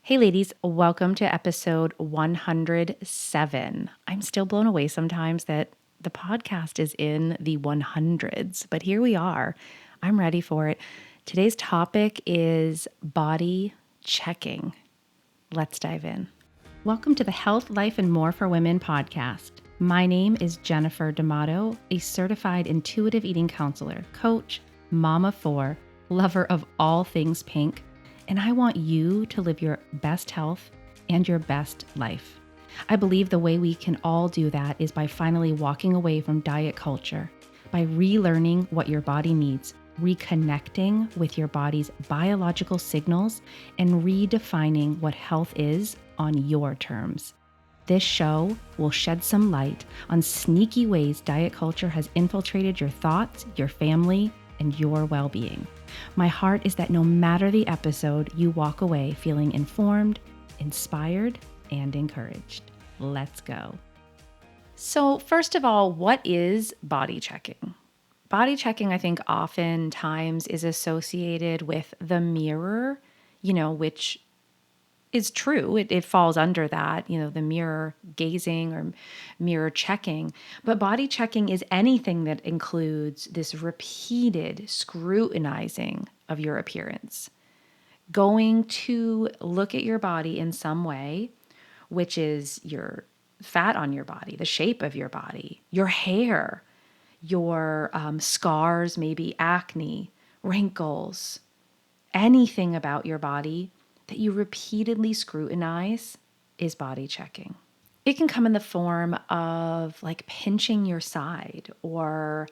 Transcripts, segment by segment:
Hey ladies, welcome to episode 107. I'm still blown away sometimes that the podcast is in the 100s, but here we are. I'm ready for it. Today's topic is body checking. Let's dive in. Welcome to the Health, Life, and More for Women podcast. My name is Jennifer D'Amato, a certified intuitive eating counselor, coach, mom of four, lover of all things pink, and I want you to live your best health and your best life. I believe the way we can all do that is by finally walking away from diet culture, by relearning what your body needs, reconnecting with your body's biological signals, and redefining what health is on your terms. This show will shed some light on sneaky ways diet culture has infiltrated your thoughts, your family, and your well-being. My heart is that no matter the episode, you walk away feeling informed, inspired, and encouraged. Let's go. So first of all, what is body checking? Body checking, I think, oftentimes is associated with the mirror, which is true. It falls under that, the mirror gazing or mirror checking. But body checking is anything that includes this repeated scrutinizing of your appearance. Going to look at your body in some way, which is your fat on your body, the shape of your body, your hair, your scars, maybe acne, wrinkles, anything about your body that you repeatedly scrutinize is body checking. It can come in the form of like pinching your side or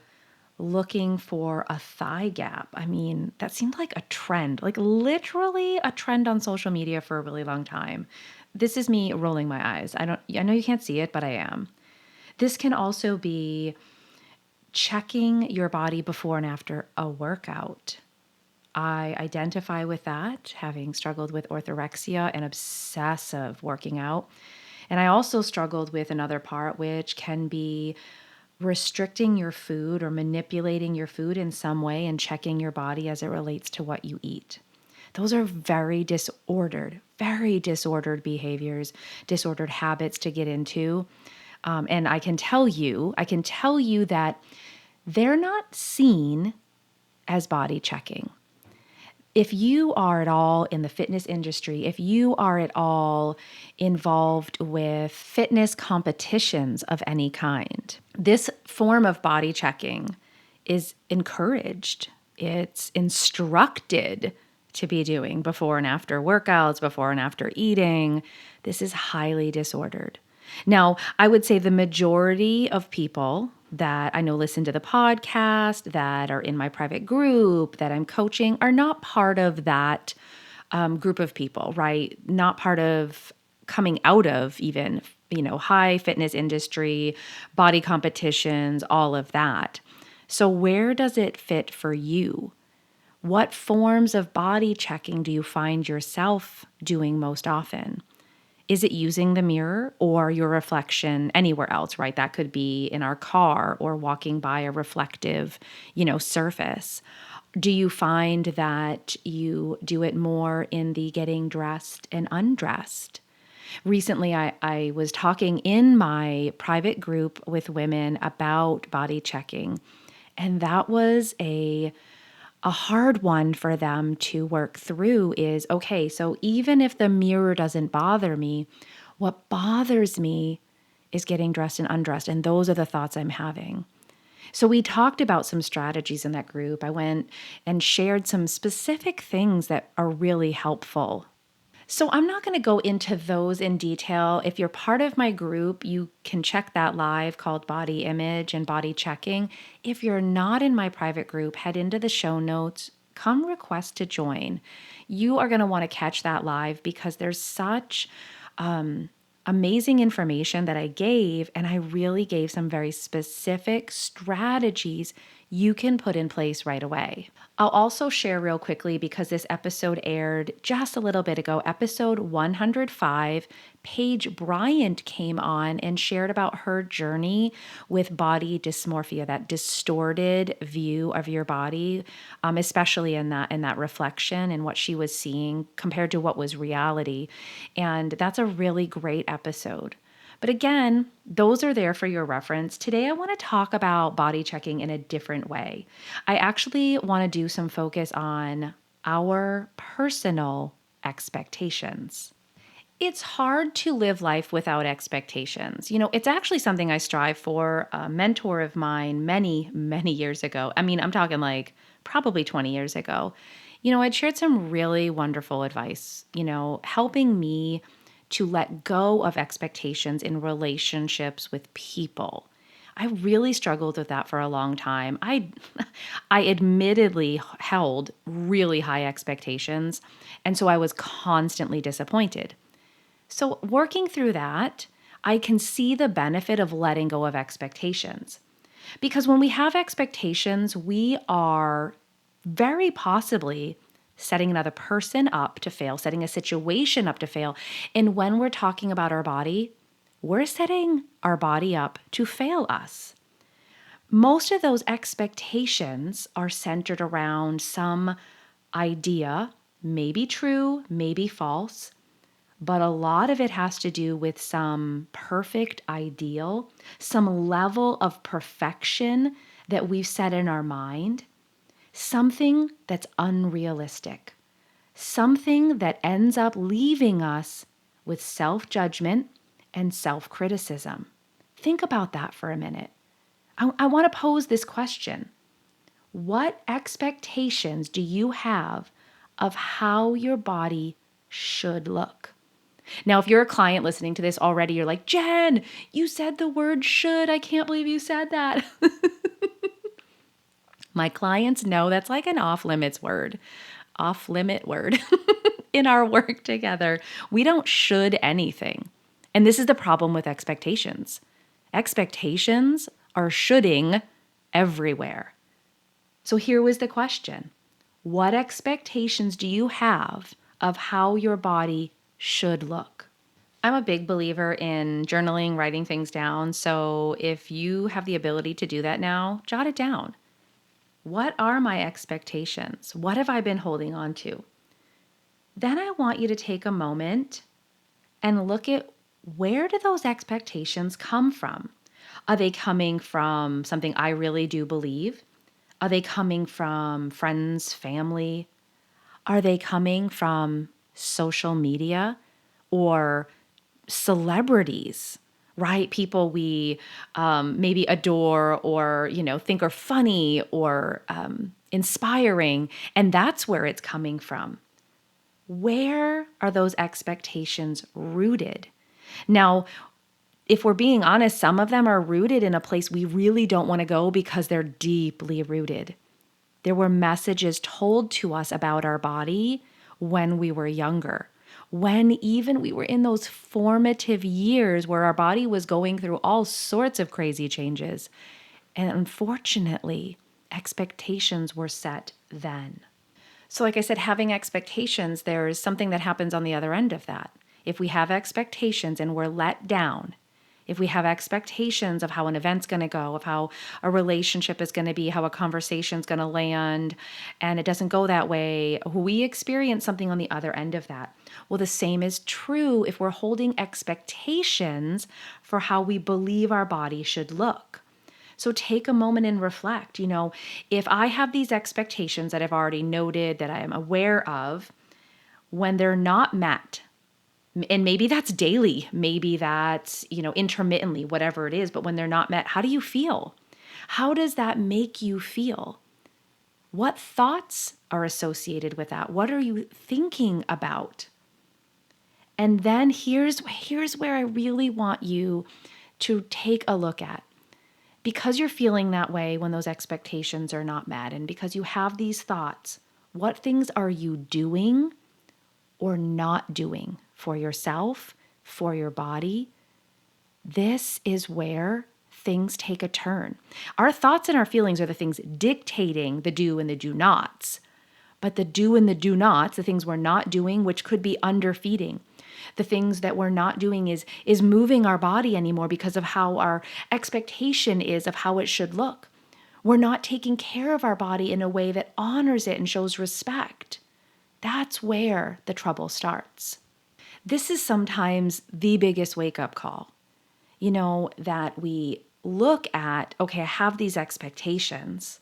looking for a thigh gap. I mean, that seemed like a trend, like literally a trend on social media for a really long time. This is me rolling my eyes. I know you can't see it, but I am. This can also be checking your body before and after a workout. I identify with that, having struggled with orthorexia and obsessive working out. And I also struggled with another part, which can be restricting your food or manipulating your food in some way and checking your body as it relates to what you eat. Those are very disordered behaviors, disordered habits to get into. And I can tell you that they're not seen as body checking. If you are at all in the fitness industry, if you are at all involved with fitness competitions of any kind, this form of body checking is encouraged. It's instructed to be doing before and after workouts, before and after eating. This is highly disordered. Now, I would say the majority of people that I know listen to the podcast, that are in my private group, that I'm coaching, are not part of that group of people, right? Not part of coming out of even, high fitness industry, body competitions, all of that. So where does it fit for you? What forms of body checking do you find yourself doing most often? Is it using the mirror or your reflection anywhere else, right? That could be in our car or walking by a reflective, surface. Do you find that you do it more in the getting dressed and undressed? Recently, I was talking in my private group with women about body checking, and that was a hard one for them to work through is, okay, so even if the mirror doesn't bother me, what bothers me is getting dressed and undressed. And those are the thoughts I'm having. So we talked about some strategies in that group. I went and shared some specific things that are really helpful. So I'm not going to go into those in detail. If you're part of my group, you can check that live called Body Image and Body Checking. If you're not in my private group, head into the show notes, come request to join. You are going to want to catch that live because there's such amazing information that I gave, and I really gave some very specific strategies you can put in place right away. I'll also share real quickly because this episode aired just a little bit ago, episode 105. Paige Bryant came on and shared about her journey with body dysmorphia, that distorted view of your body, especially in that reflection and what she was seeing compared to what was reality. And that's a really great episode. But again, those are there for your reference. Today, I want to talk about body checking in a different way. I actually want to do some focus on our personal expectations. It's hard to live life without expectations. It's actually something I strive for. A mentor of mine many, many years ago, I'm talking like probably 20 years ago, I'd shared some really wonderful advice, helping me to let go of expectations in relationships with people. I really struggled with that for a long time. I admittedly held really high expectations, and so I was constantly disappointed. So, working through that, I can see the benefit of letting go of expectations. Because when we have expectations, we are very possibly setting another person up to fail, setting a situation up to fail. And when we're talking about our body, we're setting our body up to fail us. Most of those expectations are centered around some idea, maybe true, maybe false, but a lot of it has to do with some perfect ideal, some level of perfection that we've set in our mind, something that's unrealistic, something that ends up leaving us with self-judgment and self-criticism. Think about that for a minute. I want to pose this question. What expectations do you have of how your body should look? Now, if you're a client listening to this already, you're like, Jen, you said the word should. I can't believe you said that. My clients know that's like an off-limit word in our work together. We don't should anything. And this is the problem with expectations. Expectations are shoulding everywhere. So here was the question. What expectations do you have of how your body should look? I'm a big believer in journaling, writing things down. So if you have the ability to do that now, jot it down. What are my expectations? What have I been holding on to? Then I want you to take a moment and look at, where do those expectations come from? Are they coming from something I really do believe? Are they coming from friends, family? Are they coming from social media or celebrities, right? People we maybe adore or, think are funny or inspiring. And that's where it's coming from. Where are those expectations rooted? Now, if we're being honest, some of them are rooted in a place we really don't want to go because they're deeply rooted. There were messages told to us about our body when we were younger, when even we were in those formative years where our body was going through all sorts of crazy changes. And unfortunately, expectations were set then. So like I said, having expectations, there's something that happens on the other end of that. If we have expectations and we're let down, if we have expectations of how an event's going to go, of how a relationship is going to be, how a conversation's going to land, and it doesn't go that way, we experience something on the other end of that. Well, the same is true if we're holding expectations for how we believe our body should look. So take a moment and reflect. If I have these expectations that I've already noted, that I am aware of, when they're not met, and maybe that's daily, maybe that's, intermittently, whatever it is, but when they're not met, how do you feel? How does that make you feel? What thoughts are associated with that? What are you thinking about? And then here's where I really want you to take a look at. Because you're feeling that way when those expectations are not met, and because you have these thoughts, what things are you doing or not doing for yourself, for your body? This is where things take a turn. Our thoughts and our feelings are the things dictating the do and the do nots. But the do and the do nots, the things we're not doing, which could be underfeeding, the things that we're not doing is moving our body anymore because of how our expectation is of how it should look. We're not taking care of our body in a way that honors it and shows respect. That's where the trouble starts. This is sometimes the biggest wake-up call, that we look at, okay, I have these expectations.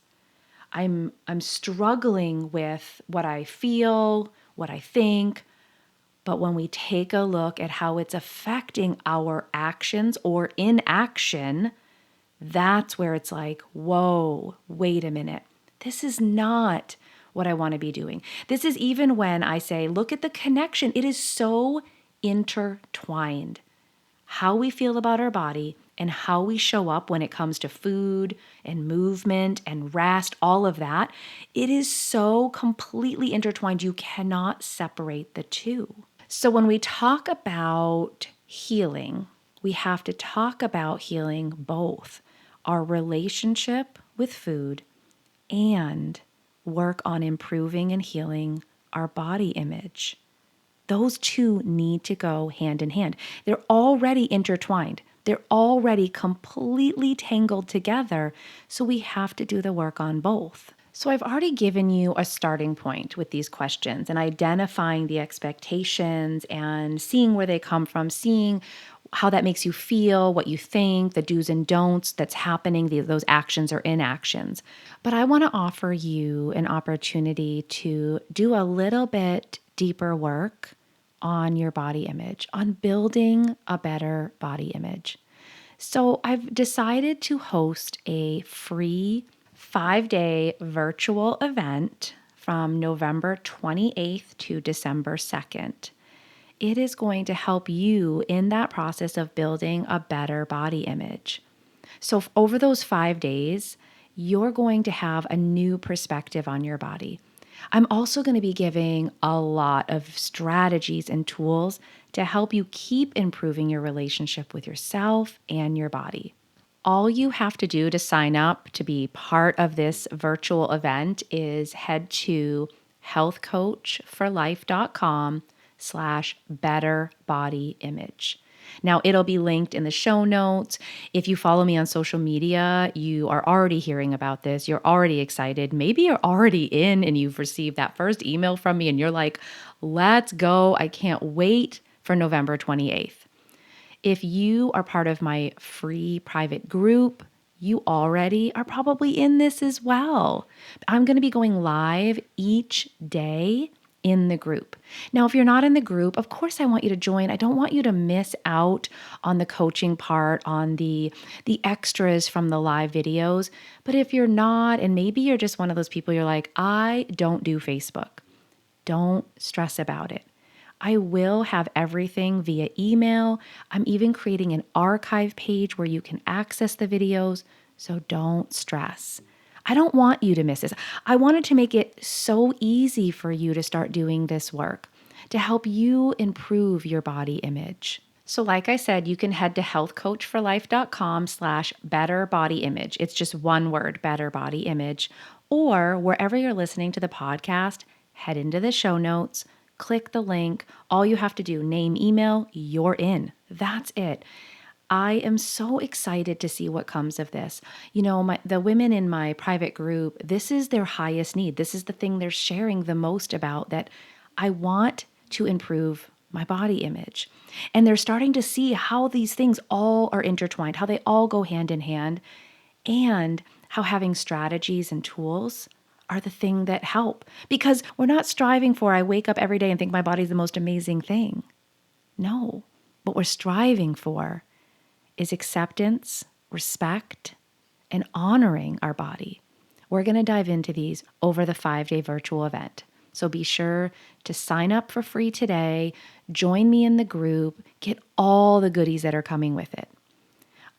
I'm struggling with what I feel, what I think, but when we take a look at how it's affecting our actions or inaction, that's where it's like, whoa, wait a minute. This is not what I want to be doing. This is even when I say, look at the connection. It is so intertwined. How we feel about our body and how we show up when it comes to food and movement and rest, all of that, it is so completely intertwined. You cannot separate the two. So when we talk about healing, we have to talk about healing both our relationship with food and work on improving and healing our body image. Those two need to go hand in hand. They're already intertwined. They're already completely tangled together. So we have to do the work on both. So I've already given you a starting point with these questions and identifying the expectations and seeing where they come from, seeing how that makes you feel, what you think, the do's and don'ts that's happening, those actions or inactions. But I want to offer you an opportunity to do a little bit deeper work on your body image, on building a better body image. So I've decided to host a free 5-day virtual event from November 28th to December 2nd. It is going to help you in that process of building a better body image. So over those 5 days, you're going to have a new perspective on your body. I'm also going to be giving a lot of strategies and tools to help you keep improving your relationship with yourself and your body. All you have to do to sign up to be part of this virtual event is head to healthcoachforlife.com/betterbodyimage. Now, it'll be linked in the show notes. If you follow me on social media, you are already hearing about this. You're already excited. Maybe you're already in and you've received that first email from me and you're like, let's go. I can't wait for November 28th. If you are part of my free private group, you already are probably in this as well. I'm going to be going live each day in the group. Now, if you're not in the group, of course I want you to join. I don't want you to miss out on the coaching part, on the extras from the live videos. But if you're not, and maybe you're just one of those people, you're like, I don't do Facebook. Don't stress about it. I will have everything via email. I'm even creating an archive page where you can access the videos, so don't stress. I don't want you to miss this. I wanted to make it so easy for you to start doing this work, to help you improve your body image. So like I said, you can head to healthcoachforlife.com/betterbodyimage. It's just one word, better body image. Or wherever you're listening to the podcast, head into the show notes, click the link. All you have to do, name, email, you're in. That's it. I am so excited to see what comes of this. The women in my private group, this is their highest need. This is the thing they're sharing the most about, that I want to improve my body image. And they're starting to see how these things all are intertwined, how they all go hand in hand, and how having strategies and tools are the thing that help. Because we're not striving for, I wake up every day and think my body's the most amazing thing. No, what we're striving for is acceptance, respect, and honoring our body. We're going to dive into these over the 5-day virtual event. So be sure to sign up for free today, join me in the group, get all the goodies that are coming with it.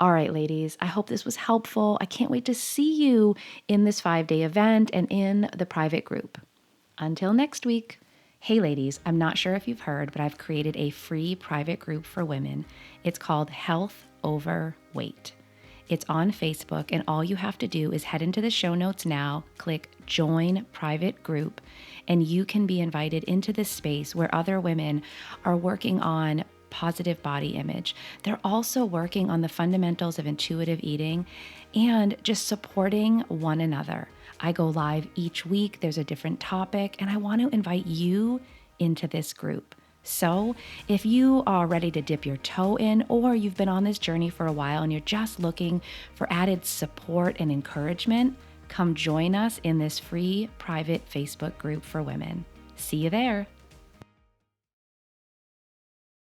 All right, ladies, I hope this was helpful. I can't wait to see you in this 5-day event and in the private group. Until next week. Hey, ladies, I'm not sure if you've heard, but I've created a free private group for women. It's called Health Over Weight. It's on Facebook, and all you have to do is head into the show notes now, click Join Private Group, and you can be invited into this space where other women are working on positive body image. They're also working on the fundamentals of intuitive eating and just supporting one another. I go live each week. There's a different topic, and I want to invite you into this group. So if you are ready to dip your toe in, or you've been on this journey for a while and you're just looking for added support and encouragement, come join us in this free private Facebook group for women. See you there.